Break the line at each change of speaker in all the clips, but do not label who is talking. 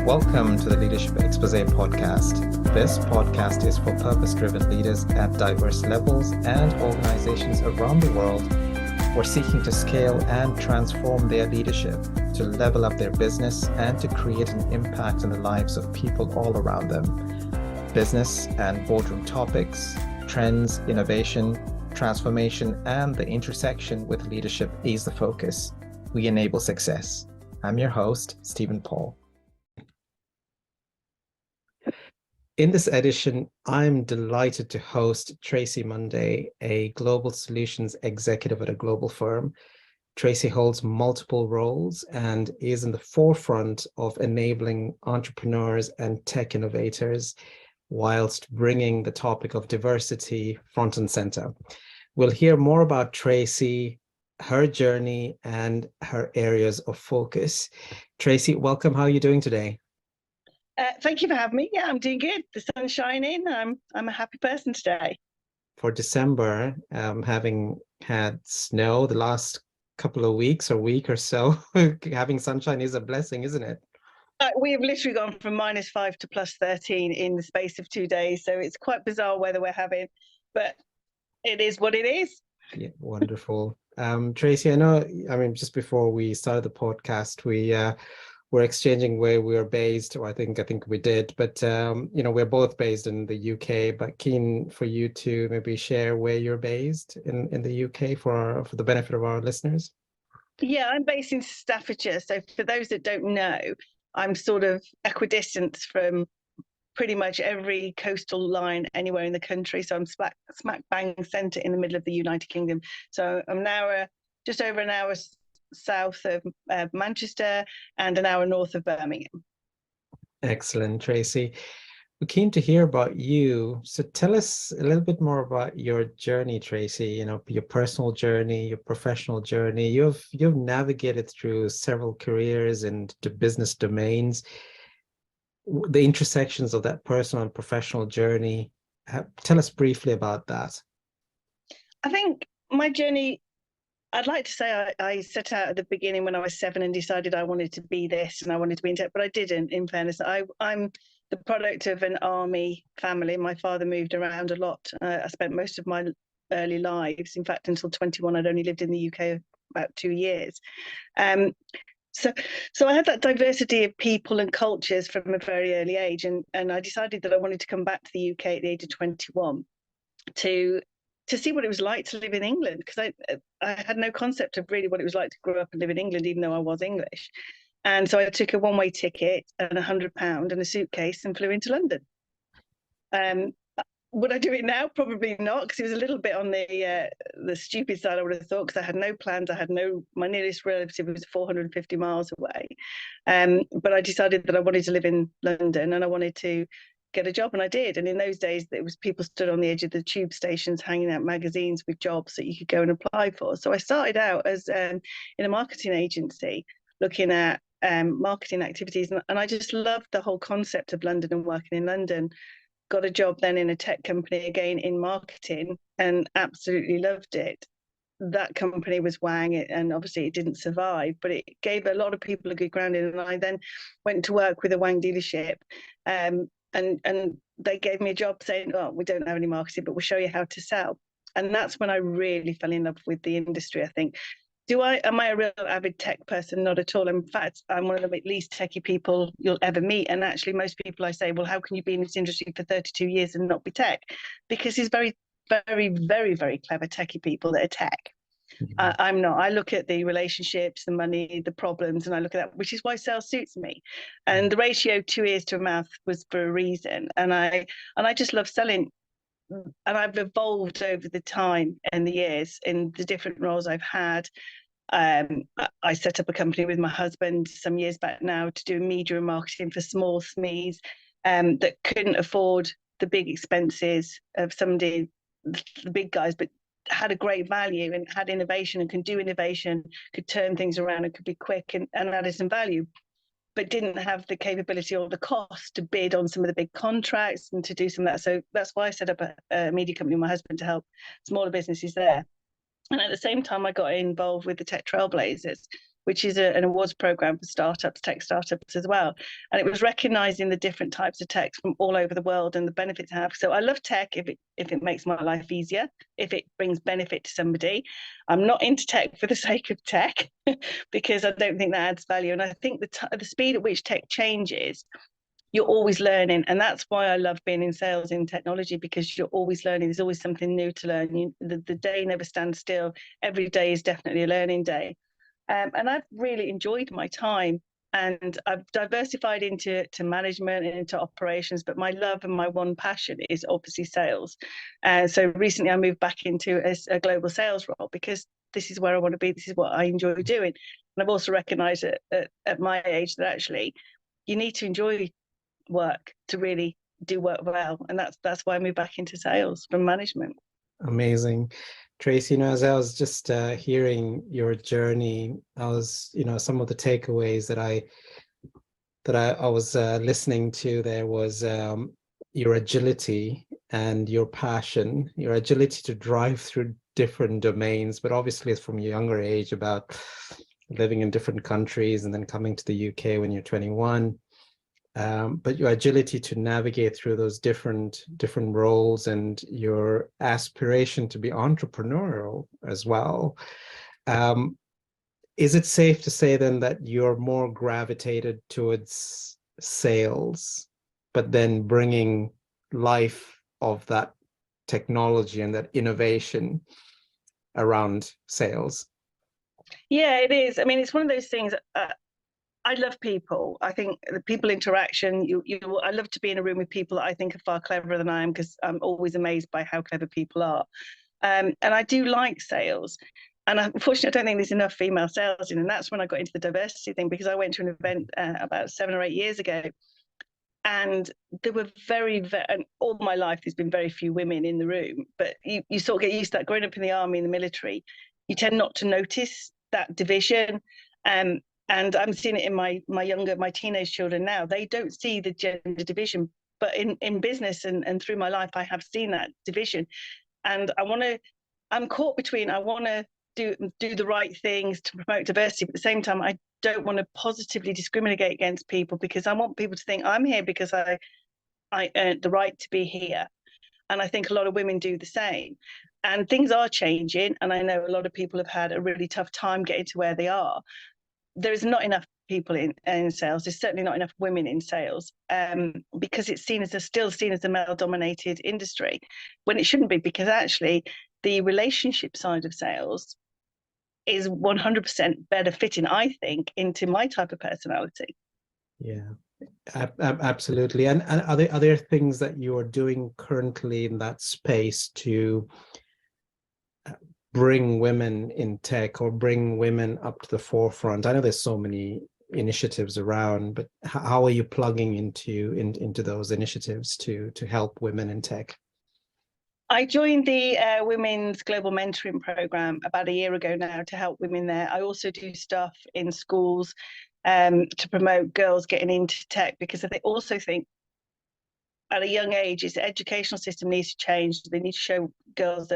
Welcome to the Leadership Exposé podcast. This podcast is for purpose-driven leaders at diverse levels and organizations around the world who are seeking to scale and transform their leadership, to level up their business, and to create an impact in the lives of people all around them. Business and boardroom topics, trends, innovation, transformation, and the intersection with leadership is the focus. We enable success. I'm your host, Stephen Paul. In this edition, I'm delighted to host Tracy Monday, a global solutions executive at a global firm. Tracy holds multiple roles and is in the forefront of enabling entrepreneurs and tech innovators whilst bringing the topic of diversity front and center. We'll hear more about Tracy, her journey, and her areas of focus. Tracy, welcome. How are you doing today?
Thank you for having me. Yeah, I'm doing good. The sun's shining. I'm a happy person today.
For December, having had snow the last couple of weeks or week or so, having sunshine is a blessing, isn't it?
We have literally gone from -5 to +13 in the space of 2 days. So it's quite bizarre weather we're having, but it is what it is.
Yeah, wonderful. Tracy, just before we started the podcast, we're exchanging where we're based, or I think we did, but we're both based in the UK, but keen for you to maybe share where you're based in the UK for the benefit of our listeners.
Yeah, I'm based in Staffordshire. So for those that don't know, I'm sort of equidistant from pretty much every coastal line anywhere in the country. So I'm smack bang centre in the middle of the United Kingdom. So I'm now just over an hour south of Manchester and an hour north of Birmingham.
Excellent, Tracy. We're keen to hear about you. So tell us a little bit more about your journey, Tracy, your personal journey, your professional journey. You've navigated through several careers and the business domains. The intersections of that personal and professional journey. Tell us briefly about that.
I think my journey, I'd like to say I set out at the beginning when I was 7 and decided I wanted to be this and I wanted to be in tech, but I didn't, in fairness. I'm the product of an army family. My father moved around a lot. I spent most of my early lives, in fact, until 21, I'd only lived in the UK about 2 years. So I had that diversity of people and cultures from a very early age. And I decided that I wanted to come back to the UK at the age of 21 to see what it was like to live in England, because I had no concept of really what it was like to grow up and live in England, even though I was English. And so I took a one-way ticket and £100 and a suitcase and flew into London. Would I do it now? Probably not, because it was a little bit on the stupid side, I would have thought, because I had no plans. My nearest relative was 450 miles away. But I decided that I wanted to live in London and I wanted to get a job, and I did. And in those days, it was people stood on the edge of the tube stations hanging out magazines with jobs that you could go and apply for. So I started out as in a marketing agency looking at marketing activities, and I just loved the whole concept of London and working in London. Got a job then in a tech company, again in marketing, and absolutely loved it. That company was Wang, and obviously it didn't survive, but it gave a lot of people a good grounding. And I then went to work with a Wang dealership, and they gave me a job saying, "Oh, we don't have any marketing, but we'll show you how to sell." And that's when I really fell in love with the industry, I think. Am I a real avid tech person? Not at all. In fact, I'm one of the least techie people you'll ever meet. And actually, most people I say, well, how can you be in this industry for 32 years and not be tech? Because it's very, very, very, very clever techie people that are tech. Mm-hmm. I'm not. I look at the relationships, the money, the problems, and I look at that, which is why sales suits me. And the ratio 2 ears to a mouth was for a reason. And I just love selling. And I've evolved over the time and the years in the different roles I've had. I set up a company with my husband some years back now to do media and marketing for small SMEs that couldn't afford the big expenses of the big guys, but had a great value and had innovation and can do innovation, could turn things around and could be quick and added some value, but didn't have the capability or the cost to bid on some of the big contracts and to do some of that. So that's why I set up a media company with my husband to help smaller businesses there. And at the same time, I got involved with the Tech Trailblazers, which is an awards program for startups, tech startups as well. And it was recognizing the different types of tech from all over the world and the benefits it have. So I love tech if it makes my life easier, if it brings benefit to somebody. I'm not into tech for the sake of tech because I don't think that adds value. And I think the speed at which tech changes, you're always learning. And that's why I love being in sales in technology, because you're always learning. There's always something new to learn. The day never stands still. Every day is definitely a learning day. And I've really enjoyed my time, and I've diversified into management and into operations, but my love and my one passion is obviously sales. So recently I moved back into a global sales role because this is where I want to be. This is what I enjoy doing. And I've also recognized at my age that actually you need to enjoy work to really do work well. And that's why I moved back into sales from management.
Amazing. Tracy, as I was just hearing your journey, I was, some of the takeaways that I was listening to there was your agility and your passion, your agility to drive through different domains, but obviously it's from a younger age about living in different countries and then coming to the UK when you're 21. But your agility to navigate through those different roles and your aspiration to be entrepreneurial as well. Is it safe to say then that you're more gravitated towards sales, but then bringing life of that technology and that innovation around sales?
Yeah, it is. I mean, it's one of those things. I love people. I think the people interaction, I love to be in a room with people that I think are far cleverer than I am, because I'm always amazed by how clever people are. And I do like sales. And unfortunately, I don't think there's enough female sales in. And that's when I got into the diversity thing, because I went to an event about 7 or 8 years ago. And there were and all my life, there's been very few women in the room. But you sort of get used to that. Growing up in the army, in the military, you tend not to notice that division. And I'm seeing it in my teenage children now. They don't see the gender division, but in business and through my life, I have seen that division. And I'm caught between, I want to do the right things to promote diversity, but at the same time, I don't want to positively discriminate against people, because I want people to think I'm here because I earned the right to be here. And I think a lot of women do the same. And things are changing. And I know a lot of people have had a really tough time getting to where they are. There is not enough people in sales. There's certainly not enough women in sales, because it's still seen as a male-dominated industry, when it shouldn't be, because actually the relationship side of sales is 100% better fitting, I think, into my type of personality.
Yeah, absolutely. And are there things that you are doing currently in that space to bring women in tech or bring women up to the forefront? I know there's so many initiatives around, but how are you plugging into those initiatives to help women in tech?
I joined the Women's Global Mentoring Program about a year ago now to help women there. I also do stuff in schools to promote girls getting into tech, because I also think at a young age, the educational system needs to change. They need to show girls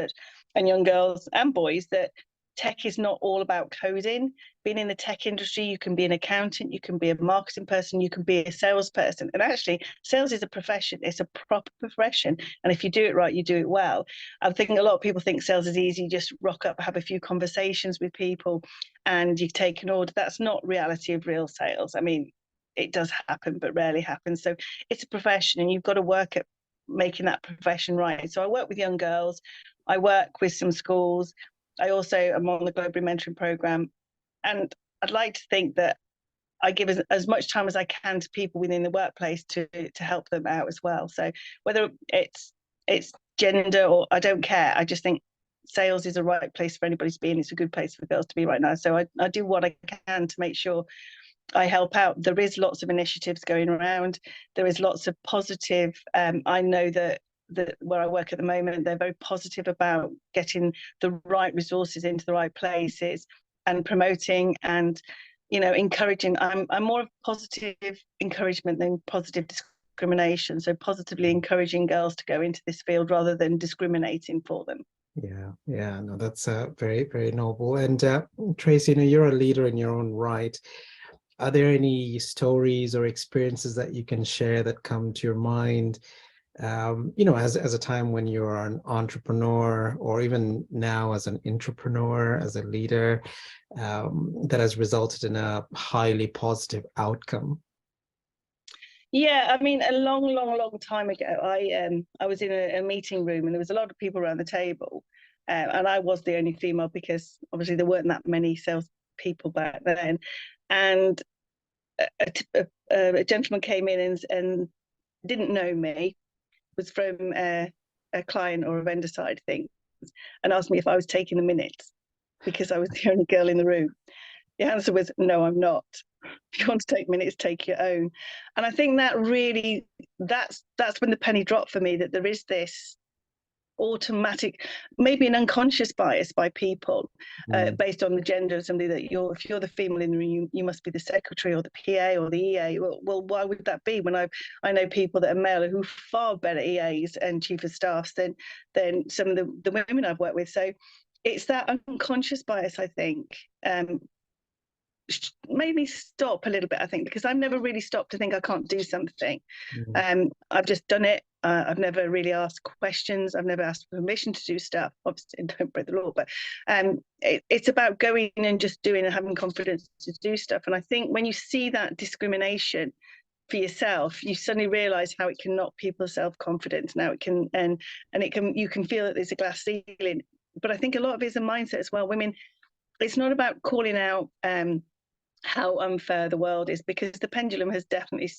and young girls and boys that tech is not all about coding. Being in the tech industry, you can be an accountant, you can be a marketing person, you can be a salesperson. And actually, sales is a profession. It's a proper profession. And if you do it right, you do it well. I'm thinking a lot of people think sales is easy. You just rock up, have a few conversations with people, and you take an order. That's not reality of real sales. I mean, it does happen, but rarely happens. So it's a profession, and you've got to work at making that profession right. So I work with young girls. I work with some schools. I also am on the Global Mentoring Program. And I'd like to think that I give as much time as I can to people within the workplace to help them out as well. So whether it's gender or I don't care, I just think sales is the right place for anybody to be, and it's a good place for girls to be right now. So I do what I can to make sure I help out. There is lots of initiatives going around. There is lots of positive. I know that where I work at the moment, they're very positive about getting the right resources into the right places and promoting and, encouraging. I'm more of positive encouragement than positive discrimination. So positively encouraging girls to go into this field rather than discriminating for them.
Yeah. No, that's very, very noble. And Tracy, you're a leader in your own right. Are there any stories or experiences that you can share that come to your mind, as a time when you're an entrepreneur, or even now as an entrepreneur, as a leader, that has resulted in a highly positive outcome?
Yeah, I mean, a long time ago, I was in a meeting room and there was a lot of people around the table, and I was the only female because obviously there weren't that many sales people back then, and a gentleman came in and didn't know me, was from a client or a vendor side thing, and asked me if I was taking the minutes because I was the only girl in the room. The answer was no, I'm not. If you want to take minutes, take your own. And I think that really, that's when the penny dropped for me, that there is this automatic, maybe an unconscious bias by people based on the gender of somebody, that if you're the female in the room, you must be the secretary or the PA or the EA. Well, why would that be when I know people that are male who are far better EAs and chief of staffs than some of the women I've worked with. So it's that unconscious bias, I think, made me stop a little bit, I think, because I've never really stopped to think I can't do something. I've just done it. I've never really asked questions. I've never asked permission to do stuff. Obviously, don't break the law, but it's about going and just doing and having confidence to do stuff. And I think when you see that discrimination for yourself, you suddenly realize how it can knock people's self-confidence. Now it can, and it can, you can feel that there's a glass ceiling. But I think a lot of it is a mindset as well. Women, it's not about calling out how unfair the world is, because the pendulum has definitely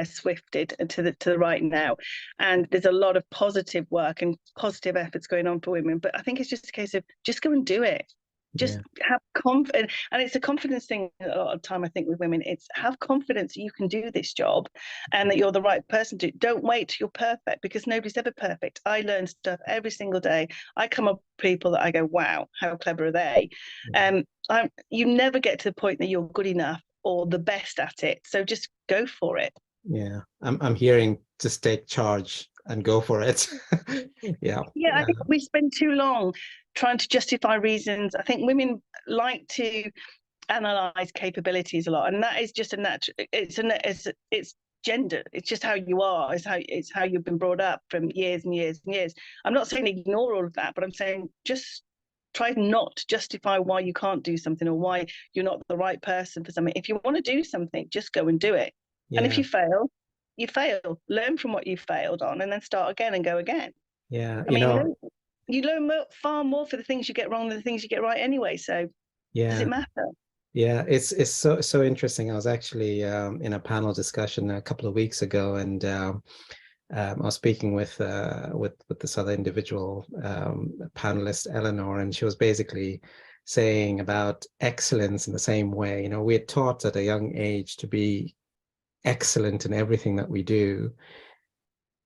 swifted to the right now, and there's a lot of positive work and positive efforts going on for women. But I think it's just a case of just go and do it. Just have confidence, and it's a confidence thing a lot of time. I think with women, it's have confidence that you can do this job and that you're the right person to. Don't wait till you're perfect, because nobody's ever perfect. I learn stuff every single day. I come up with people that I go, wow, how clever are they? You never get to the point that you're good enough or the best at it. So just go for it.
Yeah, I'm hearing just take charge and go for it. Yeah.
I think we spend too long trying to justify reasons. I think women like to analyze capabilities a lot, and that is just a natural. It's gender. It's just how you are. It's how you've been brought up from years and years and years. I'm not saying ignore all of that, but I'm saying just try not to justify why you can't do something or why you're not the right person for something. If you want to do something, just go and do it. And if you fail, you fail. Learn from what you failed on, and then start again and go again.
Yeah,
I mean, you learn far more for the things you get wrong than the things you get right anyway. So does it matter?
Yeah, it's so interesting. I was actually in a panel discussion a couple of weeks ago, and I was speaking with this other individual panelist, Eleanor, and she was basically saying about excellence in the same way. We had taught at a young age to be excellent in everything that we do,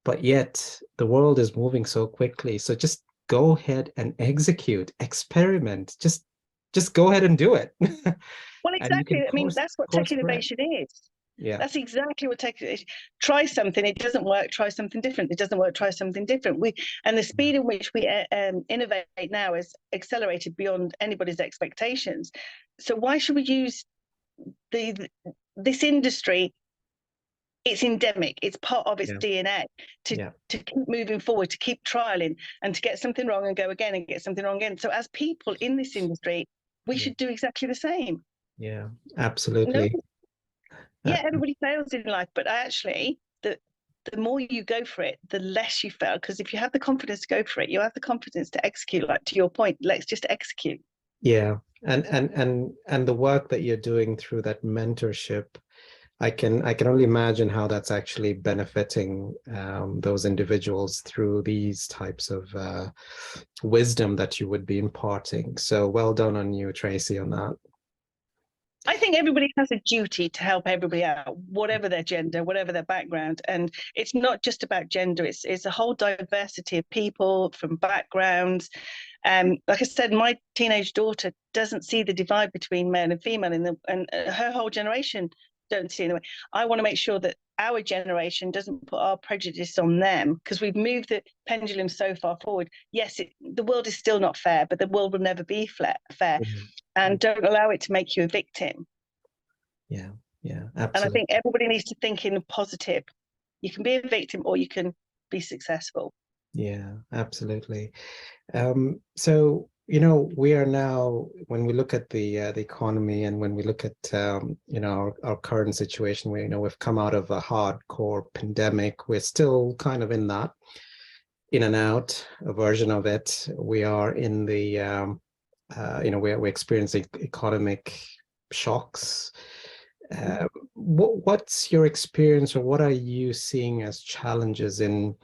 but yet the world is moving so quickly. So just go ahead and execute, experiment, just go ahead and do it.
Well, exactly. I mean, that's what tech innovation is.
Yeah,
that's exactly what tech is. Try something, it doesn't work, try something different. It doesn't work, try something different. And the speed in which we innovate now is accelerated beyond anybody's expectations. So why should we use this industry? It's endemic. It's part of its DNA to keep moving forward, to keep trialing, and to get something wrong and go again and get something wrong again. So as people in this industry, we should do exactly the same.
Yeah, absolutely.
Everybody fails in life, but actually, the more you go for it, the less you fail. Because if you have the confidence to go for it, you have the confidence to execute. Like to your point, let's just execute.
Yeah, and the work that you're doing through that mentorship, I can only imagine how that's actually benefiting those individuals through these types of wisdom that you would be imparting. So well done on you, Tracy, on that.
I think everybody has a duty to help everybody out, whatever their gender, whatever their background. And it's not just about gender, it's a whole diversity of people from backgrounds. Like I said, my teenage daughter doesn't see the divide between male and female, and her whole generation don't see in the way. I want to make sure that our generation doesn't put our prejudice on them, because we've moved the pendulum so far forward. Yes, the world is still not fair, but the world will never be fair. And don't allow it to make you a victim.
Yeah,
and I
absolutely.
think everybody needs to think in positive. You can be a victim or you can be successful.
Yeah, absolutely. So, we are now, when we look at the economy, and when we look at our current situation, where we've come out of a hardcore pandemic, we're still kind of in that in and out a version of it. We are in the we're experiencing economic shocks. What's your experience, or what are you seeing as challenges in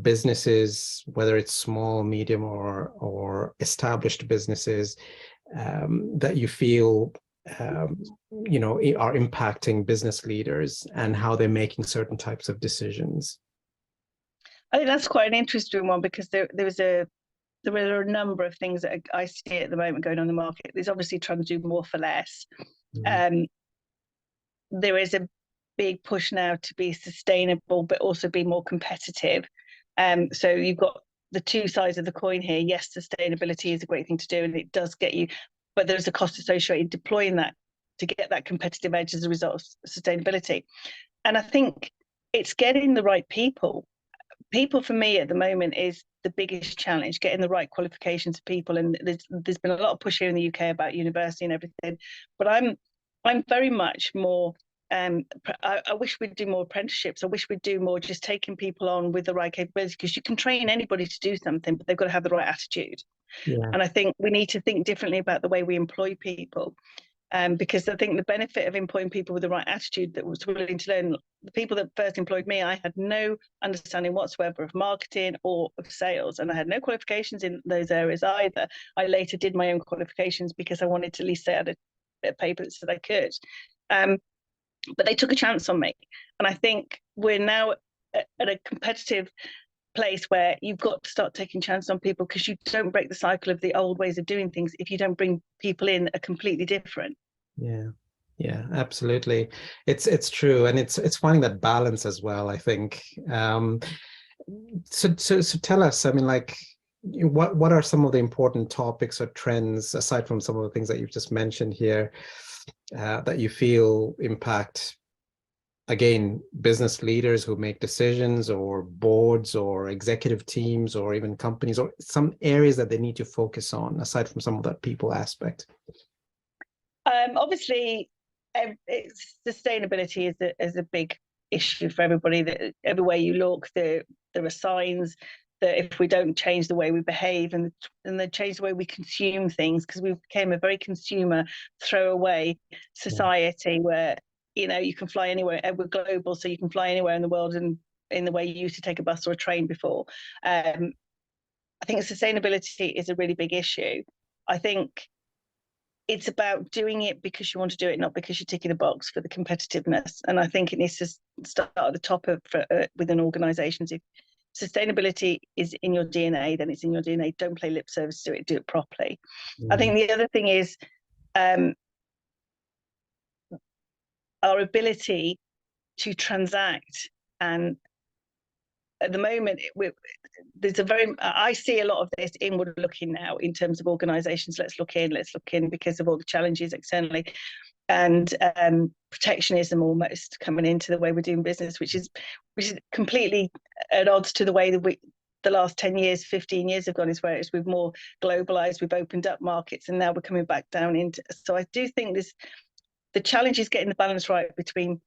businesses, whether it's small, medium, or established businesses, that you feel are impacting business leaders, and how they're making certain types of decisions?
I think that's quite an interesting one, because there are a number of things that I see at the moment going on in the market. There's obviously trying to do more for less. There is a big push now to be sustainable, but also be more competitive. So you've got the two sides of the coin here. Yes, sustainability is a great thing to do, and it does get you, but there's a cost associated deploying that to get that competitive edge as a result of sustainability. And I think it's getting the right people. People, for me, at the moment, is the biggest challenge, getting the right qualifications of people. And there's been a lot of push here in the UK about university and everything, but I'm very much more, I wish we'd do more apprenticeships. I wish we'd do more just taking people on with the right capabilities, because you can train anybody to do something, but they've got to have the right attitude.
Yeah.
And I think we need to think differently about the way we employ people. Because I think the benefit of employing people with the right attitude that was willing to learn. The people that first employed me, I had no understanding whatsoever of marketing or of sales, and I had no qualifications in those areas either. I later did my own qualifications because I wanted to at least say I had a bit of paper that said I could. But they took a chance on me, and I think we're now at a competitive place where you've got to start taking chances on people, because you don't break the cycle of the old ways of doing things if you don't bring people in that are completely different.
Yeah, absolutely. It's true, and it's finding that balance as well, I think. So tell us, I mean, like, what are some of the important topics or trends, aside from some of the things that you've just mentioned here, that you feel impact, again, business leaders who make decisions, or boards, or executive teams, or even companies, or some areas that they need to focus on, aside from some of that people aspect?
Obviously, sustainability is a big issue for everybody. That everywhere you look, there are signs that if we don't change the way we behave, and they change the way we consume things, because we became a very consumer, throwaway society, where you can fly anywhere. We're global, so you can fly anywhere in the world, and in the way you used to take a bus or a train before. I think sustainability is a really big issue. I think it's about doing it because you want to do it, not because you're ticking a box for the competitiveness. And I think it needs to start at the top of within organizations. If sustainability is in your DNA, then it's in your DNA. Don't play lip service to it, do it properly. I think the other thing is our ability to transact. And at the moment, I see a lot of this inward looking now in terms of organizations. Let's look in because of all the challenges externally, and protectionism almost coming into the way we're doing business, which is completely at odds to the way that the last 10 years, 15 years have gone, is where we've more globalized, we've opened up markets, and now we're coming back down into. So I do think the challenge is getting the balance right between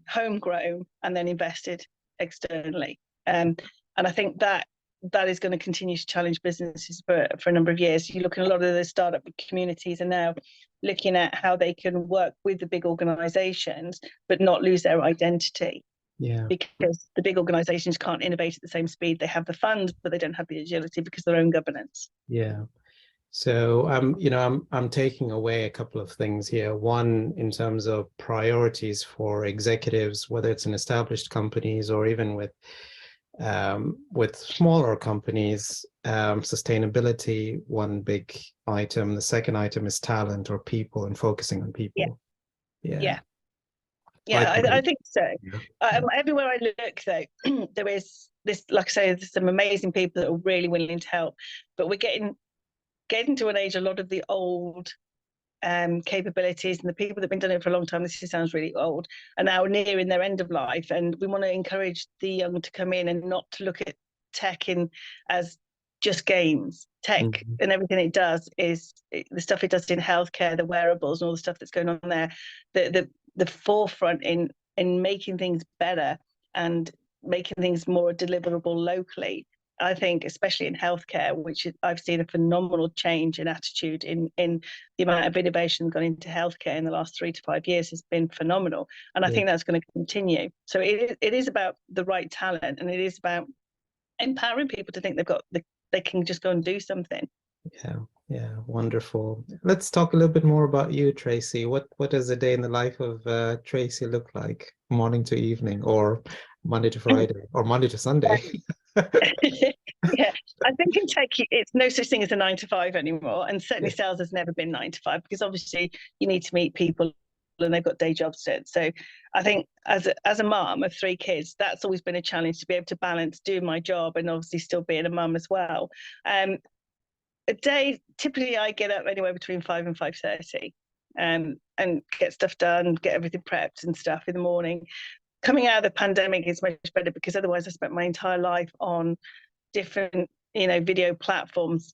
homegrown and then invested externally. And I think that is going to continue to challenge businesses for a number of years. You look at a lot of the startup communities are now looking at how they can work with the big organizations, but not lose their identity.
Yeah.
Because the big organizations can't innovate at the same speed. They have the funds, but they don't have the agility because of their own governance.
Yeah. So I'm taking away a couple of things here. One, in terms of priorities for executives, whether it's in established companies or even with smaller companies, sustainability, one big item. The second item is talent or people, and focusing on people.
Yeah. Yeah, I think so.
Yeah.
Everywhere I look, though, there is this, like I say, there's some amazing people that are really willing to help. But we're getting to an age, a lot of the old capabilities and the people that have been doing it for a long time, this sounds really old, are now nearing their end of life. And we want to encourage the young to come in and not to look at tech in as just games. Tech and everything it does is the stuff it does in healthcare, the wearables and all the stuff that's going on there, the forefront in making things better and making things more deliverable locally. I think, especially in healthcare, which I've seen a phenomenal change in attitude in the amount of innovation gone into healthcare in the last 3 to 5 years has been phenomenal. And I think that's going to continue. So it is about the right talent, and it is about empowering people to think they can just go and do something.
Yeah, wonderful. Let's talk a little bit more about you, Tracy. What does a day in the life of Tracy look like, morning to evening, or Monday to Friday, or Monday to Sunday?
Yeah, I think in tech, it's no such thing as a 9 to 5 anymore, and certainly sales has never been 9 to 5, because obviously you need to meet people and they've got day jobs to it. So I think as a mum of 3 kids, that's always been a challenge, to be able to balance doing my job and obviously still being a mum as well. A day, typically I get up anywhere between 5 and 5:30, and get stuff done, get everything prepped and stuff in the morning. Coming out of the pandemic is much better, because otherwise I spent my entire life on different video platforms,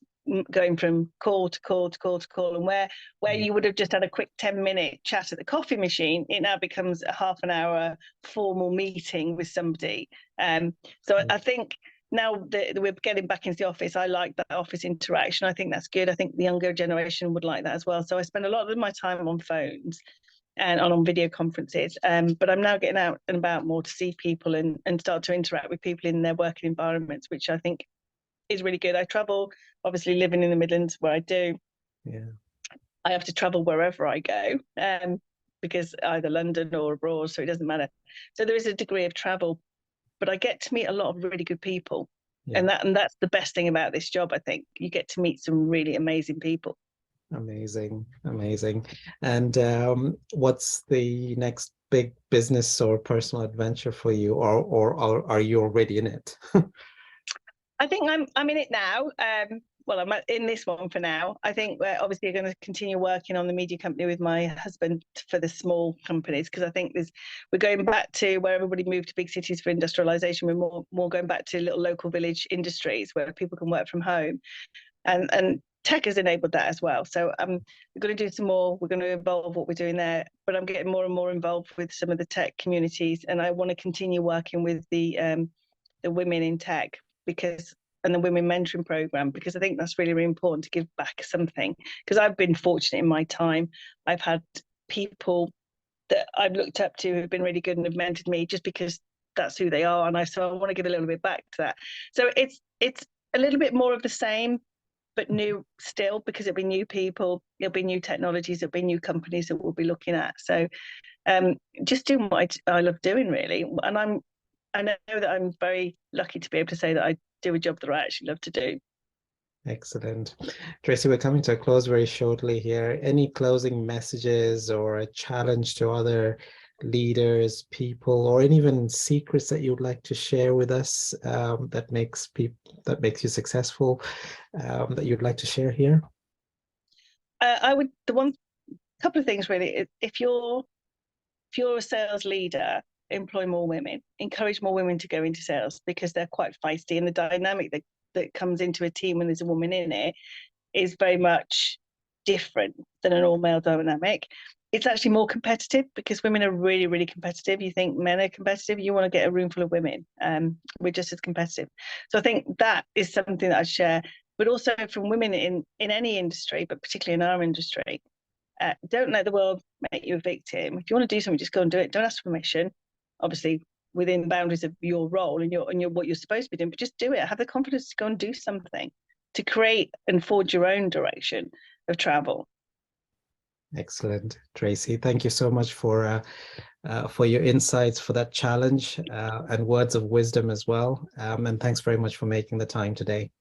going from call to call to call to call, and where you would have just had a quick 10-minute chat at the coffee machine, it now becomes a half an hour formal meeting with somebody. So I think now that we're getting back into the office, I like that office interaction. I think that's good. I think the younger generation would like that as well. So I spend a lot of my time on phones and on video conferences, but I'm now getting out and about more to see people and start to interact with people in their working environments, which I think is really good. I travel, obviously living in the Midlands where I do. I have to travel wherever I go, because either London or abroad, so it doesn't matter. So there is a degree of travel, but I get to meet a lot of really good people, and that's the best thing about this job. I think you get to meet some really amazing people.
Amazing. And what's the next big business or personal adventure for you, or are you already in it?
I think I'm in it now. Well, I'm in this one for now. I think we're obviously going to continue working on the media company with my husband for the small companies, because I think we're going back to where everybody moved to big cities for industrialization. We're more going back to little local village industries where people can work from home, and tech has enabled that as well. So we're going to do some more. We're going to evolve what we're doing there, but I'm getting more and more involved with some of the tech communities, and I want to continue working with the women in tech, and the women mentoring program, because I think that's really, really important to give back something. Because I've been fortunate in my time. I've had people that I've looked up to who've been really good and have mentored me just because that's who they are, and so I want to give a little bit back to that. So it's a little bit more of the same, but new still, because it'll be new people, it'll be new technologies, it'll be new companies that we'll be looking at. So just doing what I love doing, really. And I know that I'm very lucky to be able to say that I do a job that I actually love to do.
Excellent. Tracy, we're coming to a close very shortly here. Any closing messages or a challenge to other leaders, people, or any even secrets that you'd like to share with us, that makes you successful, that you'd like to share here?
Couple of things really. If you're a sales leader, employ more women, encourage more women to go into sales, because they're quite feisty, and the dynamic that comes into a team when there's a woman in it is very much different than an all-male dynamic. It's actually more competitive, because women are really, really competitive. You think men are competitive, you want to get a room full of women. We're just as competitive. So I think that is something that I share, but also from women in any industry, but particularly in our industry. Don't let the world make you a victim. If you want to do something, just go and do it. Don't ask for permission, obviously within the boundaries of your role and your what you're supposed to be doing, but just do it. Have the confidence to go and do something, to create and forge your own direction of travel.
Excellent, Tracy. Thank you so much for your insights, for that challenge, and words of wisdom as well. And thanks very much for making the time today.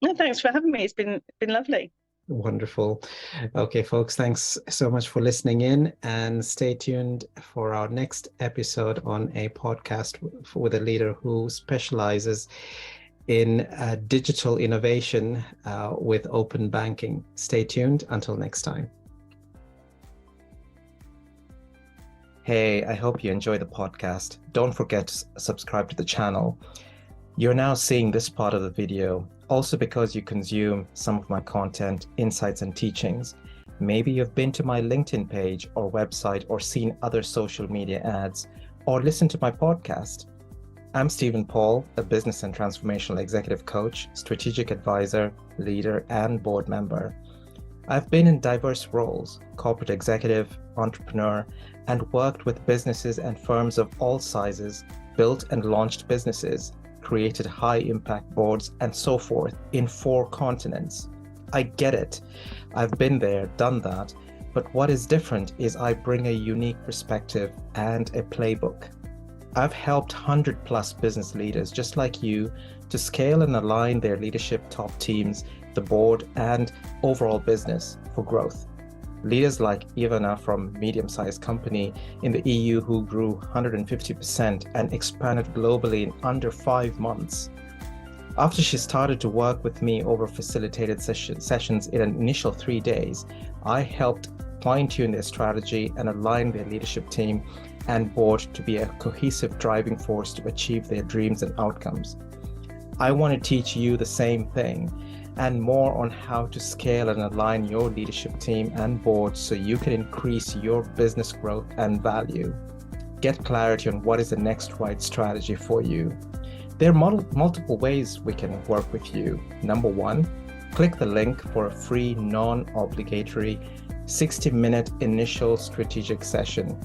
No, thanks for having me. It's been lovely.
Wonderful. Okay, folks, thanks so much for listening in, and stay tuned for our next episode on a podcast with a leader who specializes in digital innovation with open banking. Stay tuned. Until next time. Hey, I hope you enjoy the podcast. Don't forget to subscribe to the channel. You're now seeing this part of the video also because you consume some of my content, insights, and teachings. Maybe you've been to my LinkedIn page or website or seen other social media ads or listened to my podcast. I'm Stephen Paul, a business and transformational executive coach, strategic advisor, leader, and board member. I've been in diverse roles, corporate executive, entrepreneur, and worked with businesses and firms of all sizes, built and launched businesses, created high-impact boards, and so forth in 4 continents. I get it. I've been there, done that. But what is different is I bring a unique perspective and a playbook. I've helped 100+ business leaders just like you to scale and align their leadership top teams, the board, and overall business for growth. Leaders like Ivana from medium-sized company in the EU who grew 150% and expanded globally in under 5 months. After she started to work with me over facilitated sessions in an initial 3 days, I helped fine-tune their strategy and align their leadership team and board to be a cohesive driving force to achieve their dreams and outcomes. I want to teach you the same thing and more on how to scale and align your leadership team and board so you can increase your business growth and value. Get clarity on what is the next right strategy for you. There are multiple ways we can work with you. Number 1, click the link for a free, non-obligatory 60-minute initial strategic session.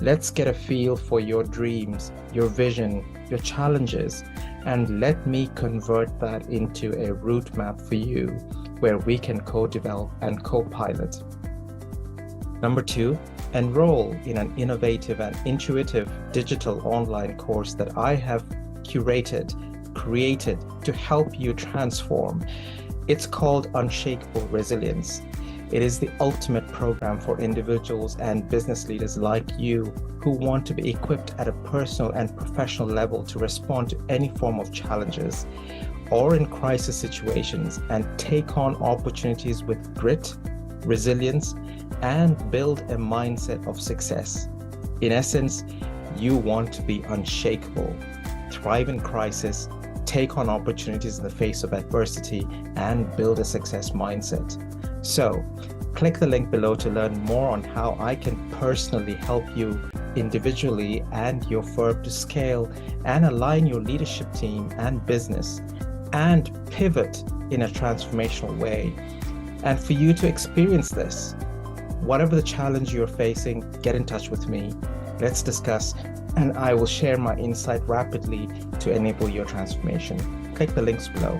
Let's get a feel for your dreams, your vision, your challenges, and let me convert that into a route map for you where we can co-develop and co-pilot. Number 2, enroll in an innovative and intuitive digital online course that I have created to help you transform. It's called Unshakable Resilience. It is the ultimate program for individuals and business leaders like you who want to be equipped at a personal and professional level to respond to any form of challenges or in crisis situations and take on opportunities with grit, resilience, and build a mindset of success. In essence, you want to be unshakable, thrive in crisis, take on opportunities in the face of adversity, and build a success mindset. So, click the link below to learn more on how I can personally help you individually and your firm to scale and align your leadership team and business and pivot in a transformational way. And for you to experience this, whatever the challenge you're facing, get in touch with me. Let's discuss, and I will share my insight rapidly to enable your transformation. Click the links below.